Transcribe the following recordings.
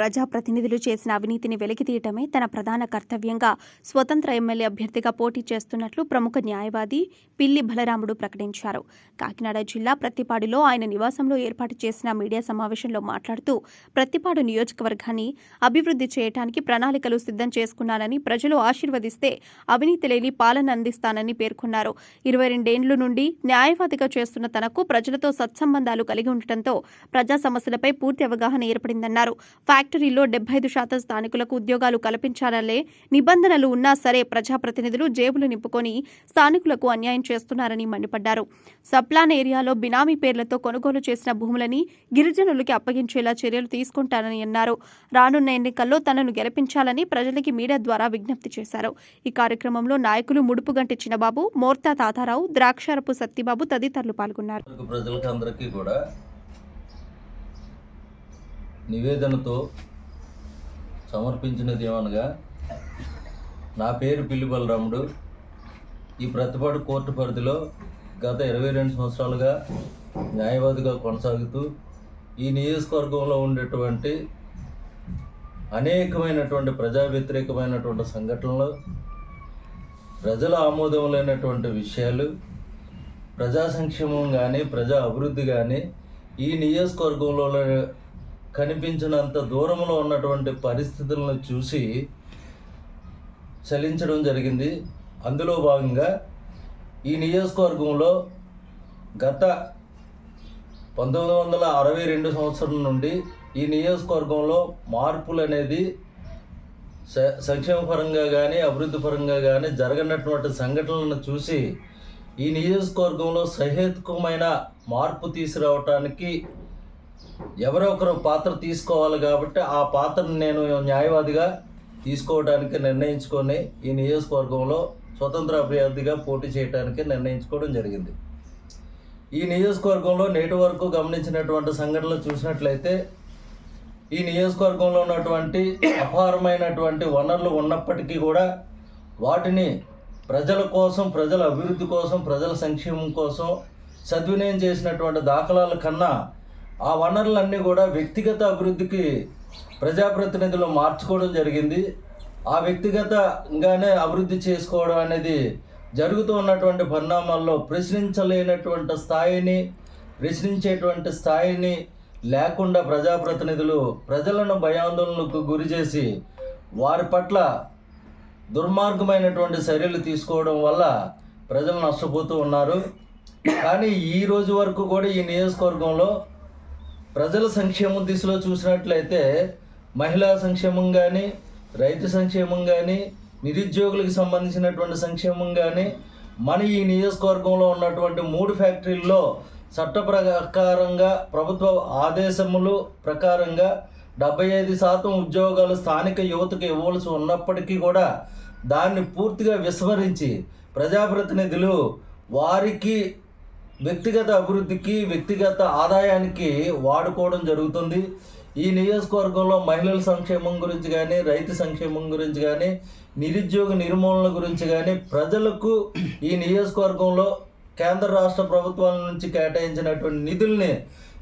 ప్రజాప్రతినిధులు చేసిన అవినీతిని వెలికితీయటమే తన ప్రధాన కర్తవ్యంగా స్వతంత్ర ఎమ్మెల్యే అభ్యర్థిగా పోటీ చేస్తున్నట్లు ప్రముఖ న్యాయవాది పిల్లి బలరాముడు ప్రకటించారు. కాకినాడ జిల్లా ప్రత్తిపాడులో ఆయన నివాసంలో ఏర్పాటు చేసిన మీడియా సమావేశంలో మాట్లాడుతూ ప్రత్తిపాడు నియోజకవర్గాన్ని అభివృద్ధి చేయడానికి ప్రణాళికలు సిద్ధం చేసుకున్నానని, ప్రజలు ఆశీర్వదిస్తే అవినీతి లేని పాలన అందిస్తానని పేర్కొన్నారు. 22 ఏళ్ల నుండి న్యాయవాదిగా చేస్తున్న తనకు ప్రజలతో సత్సంబంధాలు కలిగి ఉండటంతో ప్రజా సమస్యలపై పూర్తి అవగాహన ఏర్పడిందన్నారు. ఫ్యాక్టరీలో 75% స్థానికులకు ఉద్యోగాలు కల్పించాలనే నిబంధనలు ఉన్నా సరే ప్రజాప్రతినిధులు జేబులు నింపుకొని స్థానికులకు అన్యాయం చేస్తున్నారని మండిపడ్డారు. సప్లాన్ ఏరియాలో బినామీ పేర్లతో కొనుగోలు చేసిన భూములని గిరిజనులకి అప్పగించేలా చర్యలు తీసుకుంటానని అన్నారు. రానున్న ఎన్నికల్లో తనను గెలిపించాలని ప్రజలకి మీడియా ద్వారా విజ్ఞప్తి చేశారు. ఈ కార్యక్రమంలో నాయకులు ముడుపుగంటి చిన్నబాబు, మోర్తా తాతారావు, ద్రాక్షారపు సత్తిబాబు తదితరులు పాల్గొన్నారు. ప్రజలకందరికీ కూడా నివేదనతో సమర్పించినది ఏమనగా, నా పేరు పిల్లి బలరాముడు. ఈ ప్రతిపాడు కోర్టు పరిధిలో గత 22 సంవత్సరాలుగా న్యాయవాదిగా కొనసాగుతూ ఈ నియోజకవర్గంలో ఉండేటువంటి అనేకమైనటువంటి ప్రజా వ్యతిరేకమైనటువంటి సంఘటనలు, ప్రజల ఆమోదం లేనటువంటి విషయాలు, ప్రజా సంక్షేమం కానీ ప్రజా అభివృద్ధి కానీ ఈ నియోజకవర్గంలో కనిపించినంత దూరంలో ఉన్నటువంటి పరిస్థితులను చూసి చలించడం జరిగింది. అందులో భాగంగా ఈ నియోజకవర్గంలో గత 1962 సంవత్సరం నుండి ఈ నియోజకవర్గంలో మార్పులు అనేది సంక్షేమ పరంగా కానీ అభివృద్ధి పరంగా కానీ జరగనటువంటి సంఘటనలను చూసి ఈ నియోజకవర్గంలో సహేతుకమైన మార్పు తీసుకురావటానికి ఎవరో ఒకరు పాత్ర తీసుకోవాలి. కాబట్టి ఆ పాత్రను నేను న్యాయవాదిగా తీసుకోవడానికి నిర్ణయించుకొని ఈ నియోజకవర్గంలో స్వతంత్ర అభ్యర్థిగా పోటీ చేయడానికి నిర్ణయించుకోవడం జరిగింది. ఈ నియోజకవర్గంలో నేటి వరకు గమనించినటువంటి సంఘటనలు చూసినట్లయితే ఈ నియోజకవర్గంలో ఉన్నటువంటి అపారమైనటువంటి వనరులు ఉన్నప్పటికీ కూడా వాటిని ప్రజల కోసం, ప్రజల అభివృద్ధి కోసం, ప్రజల సంక్షేమం కోసం సద్వినియోగం చేసినటువంటి దాఖలాల కన్నా ఆ వనరులన్నీ కూడా వ్యక్తిగత అభివృద్ధికి ప్రజాప్రతినిధులు మార్చుకోవడం జరిగింది. ఆ వ్యక్తిగతంగానే అభివృద్ధి చేసుకోవడం అనేది జరుగుతూ ఉన్నటువంటి పరిణామాల్లో ప్రశ్నించేటువంటి స్థాయిని లేకుండా ప్రజాప్రతినిధులు ప్రజలను భయాందోళనకు గురి చేసి వారి పట్ల దుర్మార్గమైనటువంటి చర్యలు తీసుకోవడం వల్ల ప్రజలు నష్టపోతూ ఉన్నారు. కానీ ఈ రోజు వరకు కూడా ఈ నియోజకవర్గంలో ప్రజల సంక్షేమం దిశలో చూసినట్లయితే మహిళా సంక్షేమం కానీ, రైతు సంక్షేమం కానీ, నిరుద్యోగులకు సంబంధించినటువంటి సంక్షేమం కానీ, మన ఈ నియోజకవర్గంలో ఉన్నటువంటి 3 ఫ్యాక్టరీల్లో చట్ట ప్రకారంగా ప్రభుత్వ ఆదేశములు ప్రకారంగా 75% ఉద్యోగాలు స్థానిక యువతకు ఇవ్వాల్సి ఉన్నప్పటికీ కూడా దాన్ని పూర్తిగా విస్మరించి ప్రజాప్రతినిధులు వారికి వ్యక్తిగత అభివృద్ధికి, వ్యక్తిగత ఆదాయానికి వాడుకోవడం జరుగుతుంది. ఈ నియోజకవర్గంలో మహిళల సంక్షేమం గురించి కానీ, రైతు సంక్షేమం గురించి కానీ, నిరుద్యోగ నిర్మూలన గురించి కానీ ప్రజలకు ఈ నియోజకవర్గంలో కేంద్ర రాష్ట్ర ప్రభుత్వాల నుంచి కేటాయించినటువంటి నిధుల్ని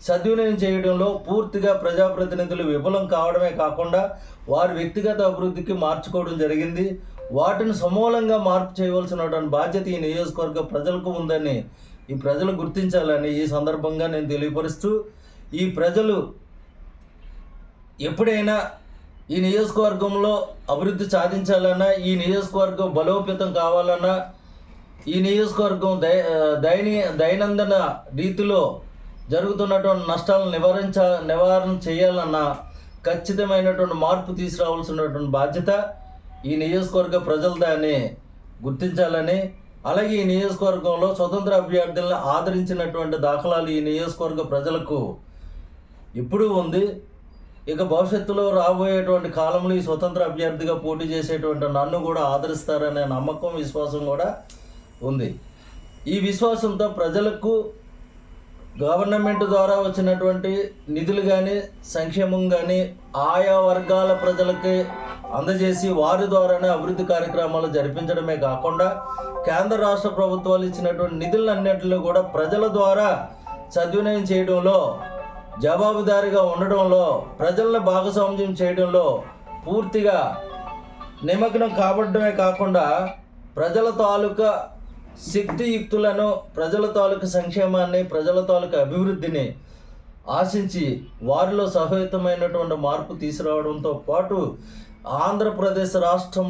సద్వినియోగం చేయడంలో పూర్తిగా ప్రజాప్రతినిధులు విఫలం కావడమే కాకుండా వారి వ్యక్తిగత అభివృద్ధికి మార్చుకోవడం జరిగింది. వాటిని సమూలంగా మార్పు చేయవలసినటువంటి బాధ్యత ఈ నియోజకవర్గ ప్రజలకు ఉందని ఈ ప్రజలు గుర్తించాలని ఈ సందర్భంగా నేను తెలియపరుస్తూ, ఈ ప్రజలు ఎప్పుడైనా ఈ నియోజకవర్గంలో అభివృద్ధి సాధించాలన్నా, ఈ నియోజకవర్గం బలోపేతం కావాలన్నా, ఈ నియోజకవర్గం దైనందిన రీతిలో జరుగుతున్నటువంటి నష్టాలను నివారణ చేయాలన్నా ఖచ్చితమైనటువంటి మార్పు తీసుకురావాల్సినటువంటి బాధ్యత ఈ నియోజకవర్గ ప్రజలు దాన్ని గుర్తించాలని, అలాగే ఈ నియోజకవర్గంలో స్వతంత్ర అభ్యర్థులను ఆదరించినటువంటి దాఖలాలు ఈ నియోజకవర్గ ప్రజలకు ఎప్పుడూ ఉంది. ఇక భవిష్యత్తులో రాబోయేటువంటి కాలంలో ఈ స్వతంత్ర అభ్యర్థిగా పోటీ చేసేటువంటి నన్ను కూడా ఆదరిస్తారనే నమ్మకం, విశ్వాసం కూడా ఉంది. ఈ విశ్వాసంతో ప్రజలకు గవర్నమెంట్ ద్వారా వచ్చినటువంటి నిధులు కానీ, సంక్షేమం కానీ ఆయా వర్గాల ప్రజలకి అందజేసి వారి ద్వారానే అభివృద్ధి కార్యక్రమాలు జరిపించడమే కాకుండా కేంద్ర రాష్ట్ర ప్రభుత్వాలు ఇచ్చినటువంటి నిధులన్నింటిలో కూడా ప్రజల ద్వారా సద్వినియోగం చేయడంలో జవాబుదారీగా ఉండడంలో, ప్రజలను భాగస్వామ్యం చేయడంలో పూర్తిగా నిమగ్నం కాబడమే కాకుండా ప్రజల తాలూకా శక్తియుక్తులను, ప్రజల తాలూకా సంక్షేమాన్ని, ప్రజల తాలూకా అభివృద్ధిని ఆశించి వారిలో సహేతుమైనటువంటి మార్పు తీసుకురావడంతో పాటు ఆంధ్రప్రదేశ్ రాష్ట్రంలో